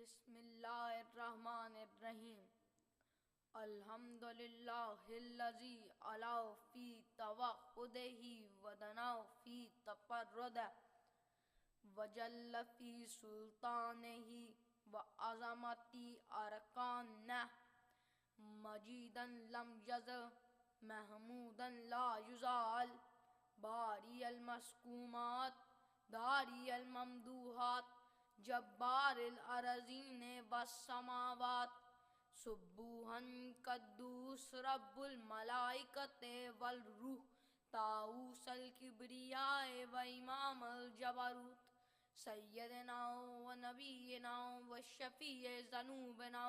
बिस्मिल्लाहिर्रहमानिर्रहीम। अल्हम्दुलिल्लाहिल्लज़ी अलाउ फ़ी तवहुदिही वदनाउ फ़ी तफ़र्रुदिही वजल्ल फ़ी सुल्तानिही व अज़मती अरकानिही मजीदन लम यज़ल महमूदन ला युज़ाल बारियल मस्कूमात दारियल ममदूहात जब्बारिल अरज़ीन वस्समावात सुब्बूहन कद्दूस रब्बुल मलाइकते वल रूह ताऊसल किब्रियाए व इमामल जबरूत सय्यदना व नबीना व शफ़ीए ज़नूबना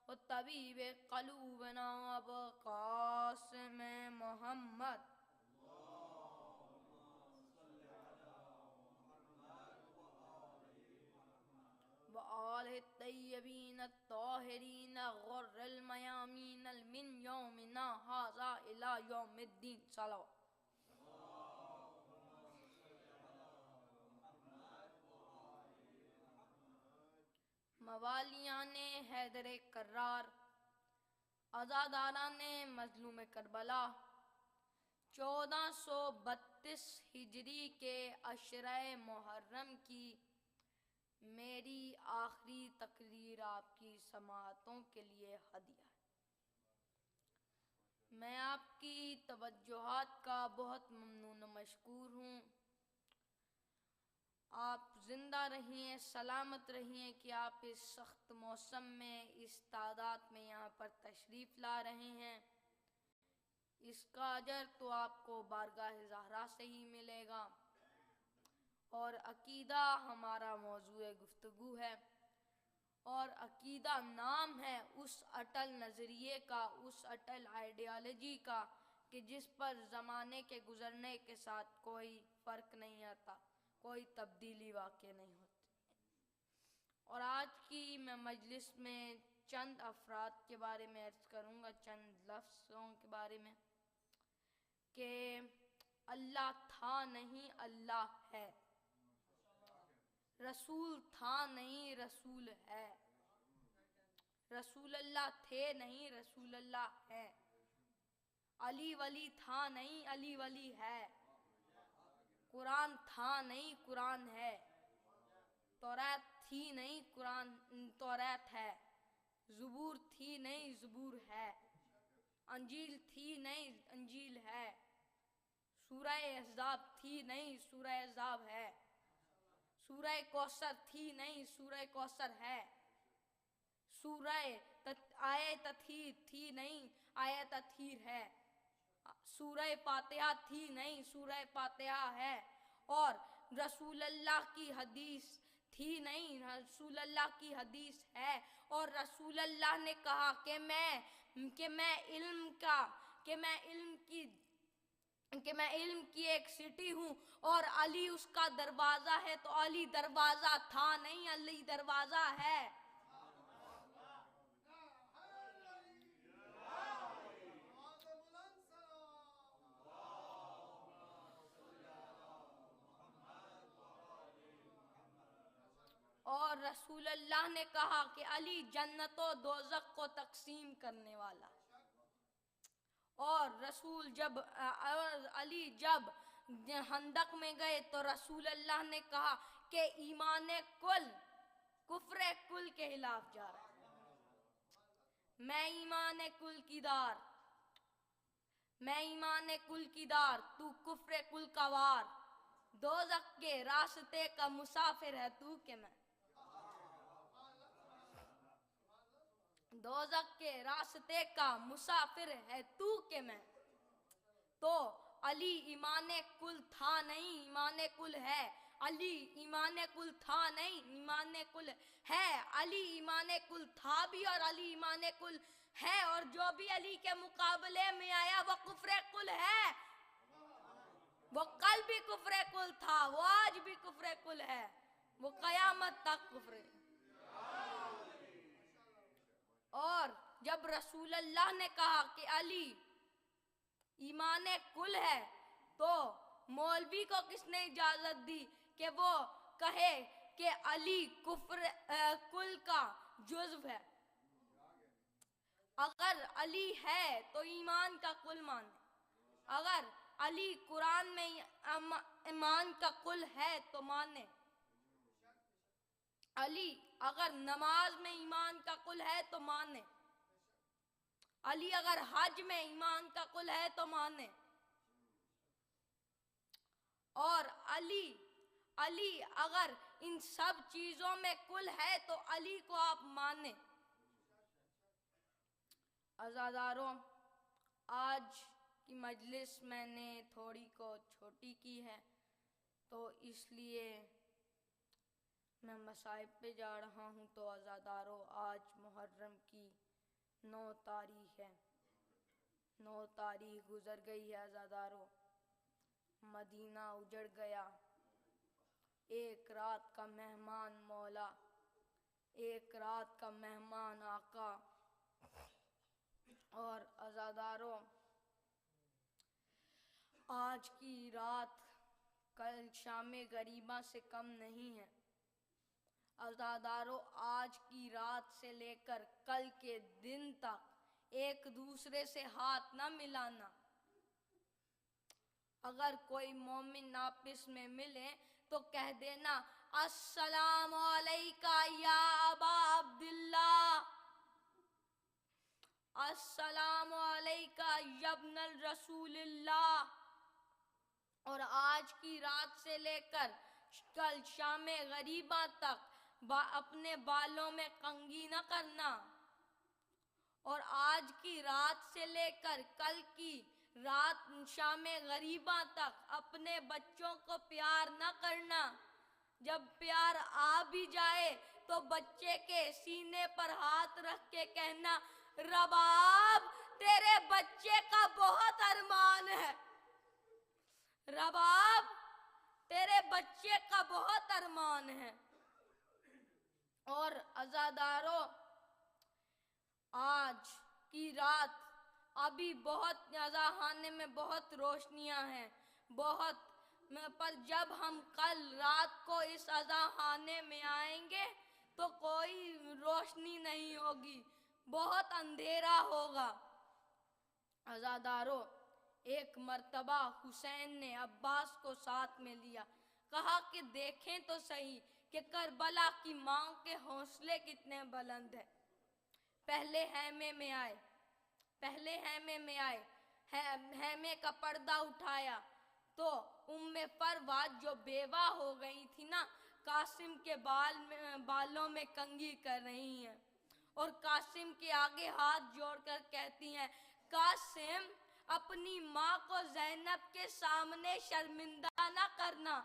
व तबीबे क़लूबना अबू क़ासिम मोहम्मद व आलिहि तय्यबीन अत्ताहिरीन गुर्रिल मयामीन मिन यौमिना हाज़ा इला यौमिद्दीन सलावत। मवालियाने हैदर कर्रार, आज़ादाराने मज़लूम करबला, 1432 हिजरी के अशरे मुहर्रम की मेरी आखिरी तकरीर आपकी समाअतों के लिए हदिया है। मैं आपकी तवज्जुहात का बहुत ममनून मशकूर हूँ। आप जिंदा रहिए, सलामत रहिए कि आप इस सख्त मौसम में इस तादाद में यहाँ पर तशरीफ़ ला रहे हैं। इसका अजर तो आपको बारगाह ज़हरा से ही मिलेगा। और अकीदा हमारा मौज़ूए गुफ्तगू है, और अकीदा नाम है उस अटल नज़रिए का, उस अटल आइडियालॉजी का कि जिस पर ज़माने के गुज़रने के साथ कोई फ़र्क नहीं आता, कोई तब्दीली वाक़ई नहीं होती। और आज की मैं मजलिस में चंद अफराद के बारे में अर्ज़ करूँगा, चंद लफ्ज़ों के बारे में कि अल्लाह था नहीं, अल्लाह है। रसूल था नहीं, रसूल है। रसूल अल्लाह थे नहीं, रसूल अल्लाह है। अली वली था नहीं, अली वली है। कुरान था नहीं, कुरान है। तौरात थी नहीं, कुरान तौरात है। ज़बूर थी नहीं, ज़बूर है। अंजील थी नहीं, अंजील है। सूरह अहज़ाब थी नहीं, सूरह अहज़ाब है। सूरह कौसर थी नहीं, सूरह कौसर है। आये तथीर थी नहीं, आये तथीर है। सूरह फातिहा थी नहीं, सूरह फातिहा है। और रसूल अल्लाह की हदीस थी नहीं, रसूल अल्लाह की हदीस है। और रसूल अल्लाह ने कहा कि मैं इल्म की एक सिटी हूँ और अली उसका दरवाज़ा है। तो अली दरवाज़ा था नहीं, अली दरवाज़ा है। और रसूल अल्लाह ने कहा कि अली जन्नत और दोज़ख को तकसीम करने वाला। और अली जब हंदक में गए तो रसूल अल्लाह ने कहा कि ईमान कुल कुफ्र कुल के खिलाफ जा रहा है। मैं ईमान कुल की दार, तू कुफ्र कुल का वार। दोज़ख के रास्ते का मुसाफिर है तू के मैं। दोज़ख के रास्ते का मुसाफिर है तू के मैं। तो अली ईमान कुल था नहीं, ईमान कुल है। अली ईमान कुल था नहीं, ईमान कुल है। अली ईमान कुल था भी और अली ईमान कुल है। और जो भी अली के मुकाबले में आया वो कुफ्र कुल है। वो कल भी कुफ्र कुल था, वो आज भी कुफ्र कुल है, वो कयामत तक कुफ्र। और जब रसूल अल्लाह ने कहा कि अली ईमान कुल है, तो मौलवी को किसने इजाजत दी कि वो कहे कि अली कुल का जुज़्व है। अगर अली है तो ईमान का कुल माने, अगर अली कुरान में ईमान का कुल है तो माने, अली अगर नमाज में ईमान का कुल है तो माने, अली अगर हज में ईमान का कुल है तो माने, और अली अगर इन सब चीजों में कुल है तो अली को आप माने। अज़ादारों, आज की मजलिस मैंने थोड़ी को छोटी की है, तो इसलिए मैं मसाइब पे जा रहा हूँ। तो अज़ादारों, आज मुहर्रम की 9 तारीख है, 9 तारीख गुजर गई है। अज़ादारों, मदीना उजड़ गया, एक रात का मेहमान मौला, एक रात का मेहमान आका। और अज़ादारों, आज की रात कल शामे गरीबा से कम नहीं है। अज़ादारों, आज की रात से लेकर कल के दिन तक एक दूसरे से हाथ न मिलाना। अगर कोई मोमिन नापिस में मिले तो कह देना अस्सलामु अलैका या अबा अब्दुल्लाह, अस्सलामु अलैका यब्नल रसूलिल्लाह। और आज की रात से लेकर कल शामे गरीबा तक अपने बालों में कंघी न करना। और आज की रात से लेकर कल की रात शामे गरीबा तक अपने बच्चों को प्यार न करना। जब प्यार आ भी जाए तो बच्चे के सीने पर हाथ रख के कहना, रबाब तेरे बच्चे का बहुत अरमान है, रबाब तेरे बच्चे का बहुत अरमान है। और अज़ादारों, आज की रात अभी बहुत अज़ाखाने में बहुत रोशनियां हैं, बहुत, पर जब हम कल रात को इस अज़ाखाने में आएंगे तो कोई रोशनी नहीं होगी, बहुत अंधेरा होगा। अज़ादारों, एक मर्तबा हुसैन ने अब्बास को साथ में लिया, कहा कि देखें तो सही कि करबला की माँ के हौसले कितने बुलंद है। पहले हैमे में आए, पहले हैमे में आए, हैमे का पर्दा उठाया तो उम्मे फरवाद जो बेवा हो गई थी ना, कासिम के बालों में कंघी कर रही हैं और कासिम के आगे हाथ जोड़कर कहती हैं, कासिम अपनी माँ को ज़ैनब के सामने शर्मिंदा ना करना।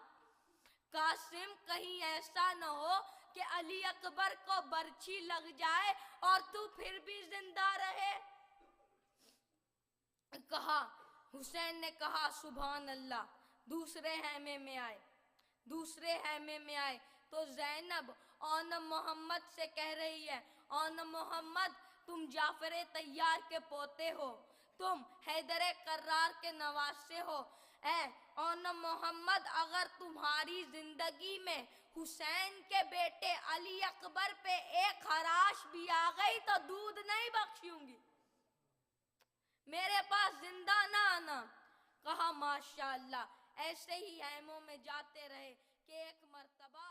कासिम कहीं ऐसा न हो कि अली अकबर को बर्छी लग जाए और तू फिर भी जिंदा रहे। कहा, हुसैन ने कहा सुभान अल्लाह। दूसरे हैमे में आए, दूसरे हैमे में आए तो ज़ैनब औन मोहम्मद से कह रही है, औन मोहम्मद तुम जाफर तैयार के पोते हो, तुम हैदर कर्रार के नवासे हो। औन मोहम्मद, अगर तुम्हारी जिंदगी में हुसैन के बेटे अली अकबर पे एक खराश भी आ गई तो दूध नहीं बख्शूंगी, मेरे पास जिंदा ना आना। कहा माशाअल्लाह। ऐसे ही हैमों में जाते रहे कि एक मर्तबा